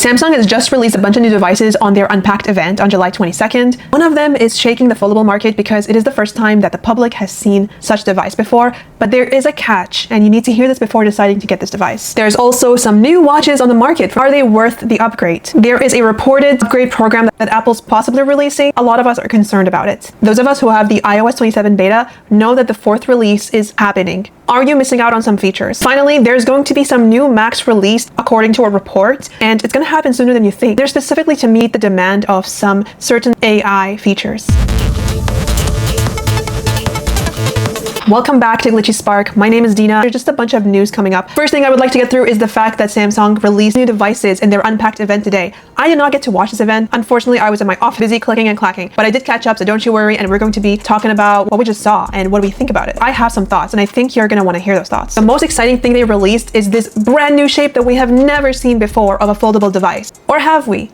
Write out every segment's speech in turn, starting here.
Samsung has just released a bunch of new devices on their Unpacked event on July 22nd. One of them is shaking the foldable market because it is the first time that the public has seen such device before, but there is a catch, and you need to hear this before deciding to get this device. There's also some new watches on the market. Are they worth the upgrade? There is a reported upgrade program that Apple's possibly releasing. A lot of us are concerned about it. Those of us who have the iOS 27 beta know that the 4th release is happening. Are you missing out on some features? Finally, there's going to be some new Macs released according to a report, and it's going to happen sooner than you think. They're specifically to meet the demand of some certain AI features. Welcome back to Glitchy Spark. My name is Dina. There's just a bunch of news coming up. First thing I would like to get through is the fact that Samsung released new devices in their Unpacked event today. I did not get to watch this event. Unfortunately, I was in my office busy clicking and clacking, but I did catch up, so don't you worry, and we're going to be talking about what we just saw and what do we think about it. I have some thoughts, and I think you're going to want to hear those thoughts. The most exciting thing they released is this brand new shape that we have never seen before of a foldable device. Or have we?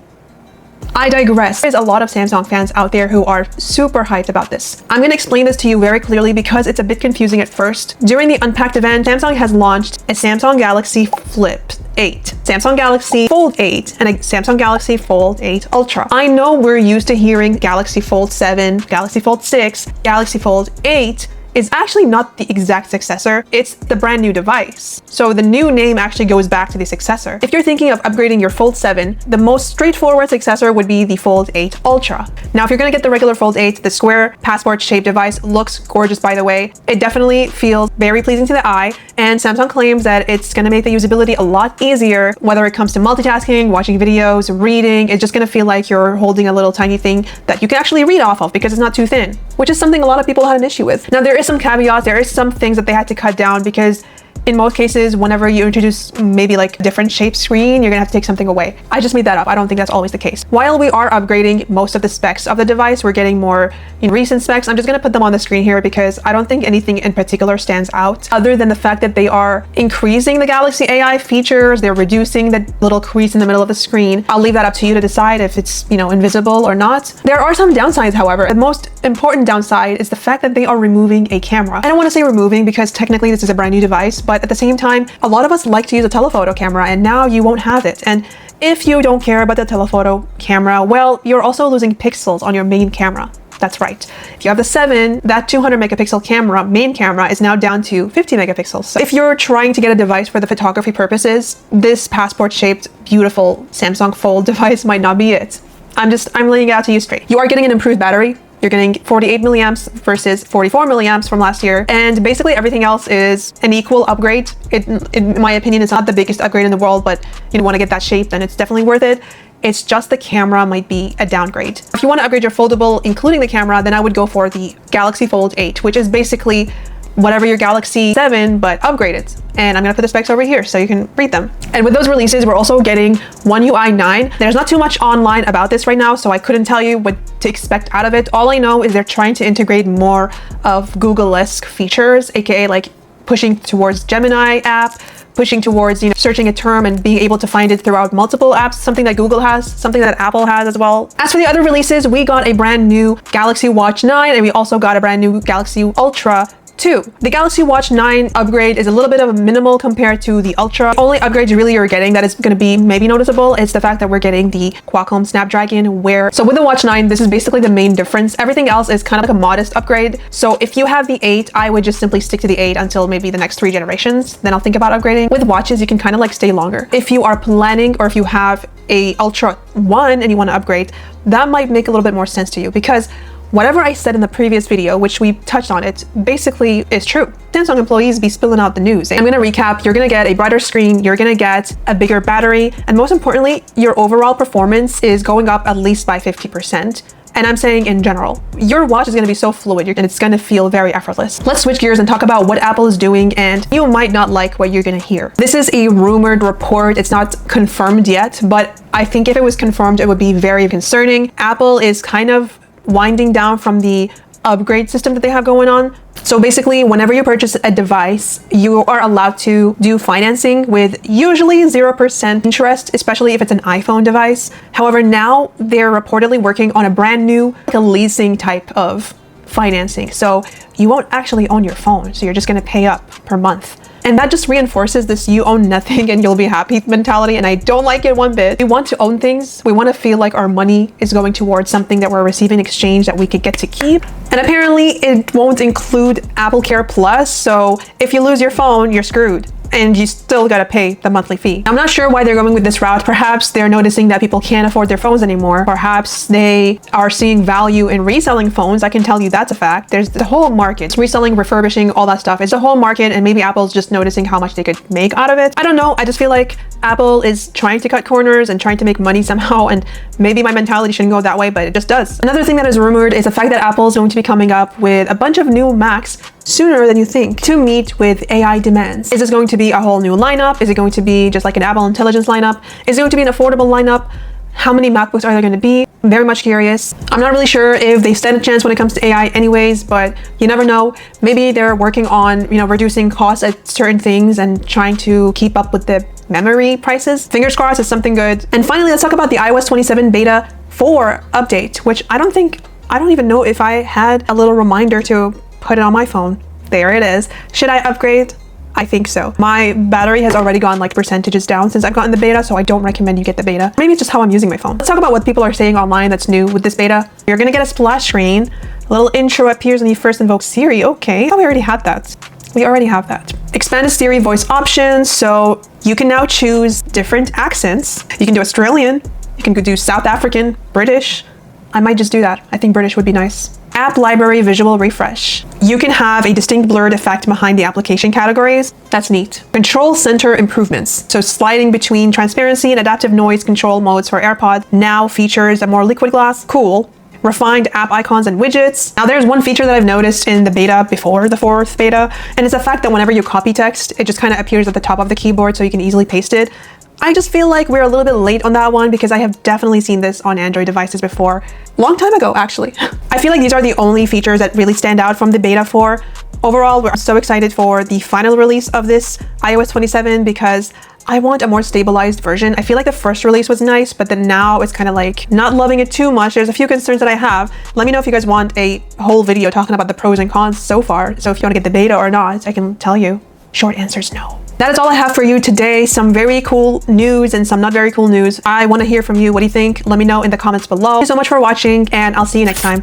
I digress. There's a lot of Samsung fans out there who are super hyped about this. I'm going to explain this to you very clearly because it's a bit confusing at first. During the Unpacked event, Samsung has launched a Samsung Galaxy Flip 8, Samsung Galaxy Fold 8, and a Samsung Galaxy Fold 8 Ultra. I know we're used to hearing Galaxy Fold 7, Galaxy Fold 6, Galaxy Fold 8, is actually not the exact successor, it's the brand new device. So the new name actually goes back to the successor. If you're thinking of upgrading your Fold 7, the most straightforward successor would be the Fold 8 Ultra. Now, if you're gonna get the regular Fold 8, the square passport-shaped device looks gorgeous, by the way. It definitely feels very pleasing to the eye, and Samsung claims that it's gonna make the usability a lot easier, whether it comes to multitasking, watching videos, reading. It's just gonna feel like you're holding a little tiny thing that you can actually read off of because it's not too thin, which is something a lot of people had an issue with. Now, there is some caveats, there is some things that they had to cut down because in most cases, whenever you introduce maybe like a different shaped screen, you're gonna have to take something away. I just made that up. I don't think that's always the case. While we are upgrading most of the specs of the device, we're getting more recent specs. I'm just gonna put them on the screen here because I don't think anything in particular stands out other than the fact that they are increasing the Galaxy AI features. They're reducing the little crease in the middle of the screen. I'll leave that up to you to decide if it's, invisible or not. There are some downsides, however. The most important downside is the fact that they are removing a camera. I don't want to say removing because technically this is a brand new device, but at the same time, a lot of us like to use a telephoto camera, and now you won't have it. And if you don't care about the telephoto camera, well, you're also losing pixels on your main camera. That's right. If you have the 7, that 200 megapixel camera, main camera, is now down to 50 megapixels. So if you're trying to get a device for the photography purposes, this passport-shaped, beautiful Samsung Fold device might not be it. I'm laying it out to you straight. You are getting an improved battery. You're getting 48 milliamps versus 44 milliamps from last year. And basically everything else is an equal upgrade. In my opinion, it's not the biggest upgrade in the world, but you want to get that shape, then it's definitely worth it. It's just the camera might be a downgrade. If you want to upgrade your foldable, including the camera, then I would go for the Galaxy Fold 8, which is basically whatever your Galaxy 7, but upgraded. And I'm gonna put the specs over here so you can read them. And with those releases, we're also getting One UI 9. There's not too much online about this right now, so I couldn't tell you what to expect out of it. All I know is they're trying to integrate more of Google-esque features, aka like pushing towards Gemini app, pushing towards searching a term and being able to find it throughout multiple apps, something that Google has, something that Apple has as well. As for the other releases, we got a brand new Galaxy Watch 9, and we also got a brand new Galaxy Ultra 2. The Galaxy Watch 9 upgrade is a little bit of a minimal compared to the Ultra. The only upgrade you really are getting that is going to be maybe noticeable is the fact that we're getting the Qualcomm Snapdragon Wear. So with the Watch 9, this is basically the main difference. Everything else is kind of like a modest upgrade. So if you have the 8, I would just simply stick to the 8 until maybe the next 3 generations. Then I'll think about upgrading. With watches, you can kind of like stay longer. If you are planning, or if you have a Ultra 1 and you want to upgrade, that might make a little bit more sense to you because whatever I said in the previous video, which we touched on it, basically is true. Samsung employees be spilling out the news. I'm gonna recap. You're gonna get a brighter screen, you're gonna get a bigger battery, and most importantly, your overall performance is going up at least by 50%. And I'm saying in general, your watch is gonna be so fluid and it's gonna feel very effortless. Let's switch gears and talk about what Apple is doing, and you might not like what you're gonna hear. This is a rumored report. It's not confirmed yet, but I think if it was confirmed, it would be very concerning. Apple is kind of winding down from the upgrade system that they have going on. So basically, whenever you purchase a device, you are allowed to do financing with usually 0% interest, especially if it's an iPhone device. However, now they're reportedly working on a brand new leasing type of financing. So you won't actually own your phone. So you're just going to pay up per month. And that just reinforces this you own nothing and you'll be happy mentality. And I don't like it one bit. We want to own things. We want to feel like our money is going towards something that we're receiving in exchange that we could get to keep. And apparently it won't include Apple Care Plus. So if you lose your phone, you're screwed. And you still gotta pay the monthly fee. I'm not sure why they're going with this route. Perhaps they're noticing that people can't afford their phones anymore. Perhaps they are seeing value in reselling phones. I can tell you that's a fact. There's the whole market. Reselling, refurbishing, all that stuff. It's a whole market, and maybe Apple's just noticing how much they could make out of it. I don't know. I just feel like Apple is trying to cut corners and trying to make money somehow, and maybe my mentality shouldn't go that way, but it just does. Another thing that is rumored is the fact that Apple is going to be coming up with a bunch of new Macs sooner than you think to meet with AI demands. Is this going to be a whole new lineup? Is it going to be just like an Apple Intelligence lineup? Is it going to be an affordable lineup? How many MacBooks are there going to be? I'm very much curious. I'm not really sure if they stand a chance when it comes to AI anyways, but you never know. Maybe they're working on, reducing costs at certain things and trying to keep up with the memory prices. Fingers crossed, it's something good. And finally, let's talk about the iOS 27 beta 4 update, which I don't even know if I had a little reminder to put it on my phone. There it is. Should I upgrade? I think so. My battery has already gone like percentages down since I've gotten the beta, so I don't recommend you get the beta. Maybe it's just how I'm using my phone. Let's talk about what people are saying online that's new with this beta. You're gonna get a splash screen. A little intro appears when you first invoke Siri. Okay, oh, we already had that. We already have that. Expanded Siri voice options, so you can now choose different accents. You can do Australian, you can do South African, British. I might just do that. I think British would be nice. App library visual refresh. You can have a distinct blurred effect behind the application categories. That's neat. Control center improvements. So sliding between transparency and adaptive noise control modes for AirPods now features a more liquid glass. Cool. Refined app icons and widgets. Now there's one feature that I've noticed in the beta before the 4th beta, and it's the fact that whenever you copy text, it just kind of appears at the top of the keyboard so you can easily paste it. I just feel like we're a little bit late on that one because I have definitely seen this on Android devices before. Long time ago, actually. I feel like these are the only features that really stand out from the beta 4. Overall, we're so excited for the final release of this iOS 27 because I want a more stabilized version. I feel like the first release was nice, but then now it's kind of like not loving it too much. There's a few concerns that I have. Let me know if you guys want a whole video talking about the pros and cons so far. So if you want to get the beta or not, I can tell you. Short answer is no. That is all I have for you today. Some very cool news and some not very cool news. I want to hear from you. What do you think? Let me know in the comments below. Thank you so much for watching, and I'll see you next time.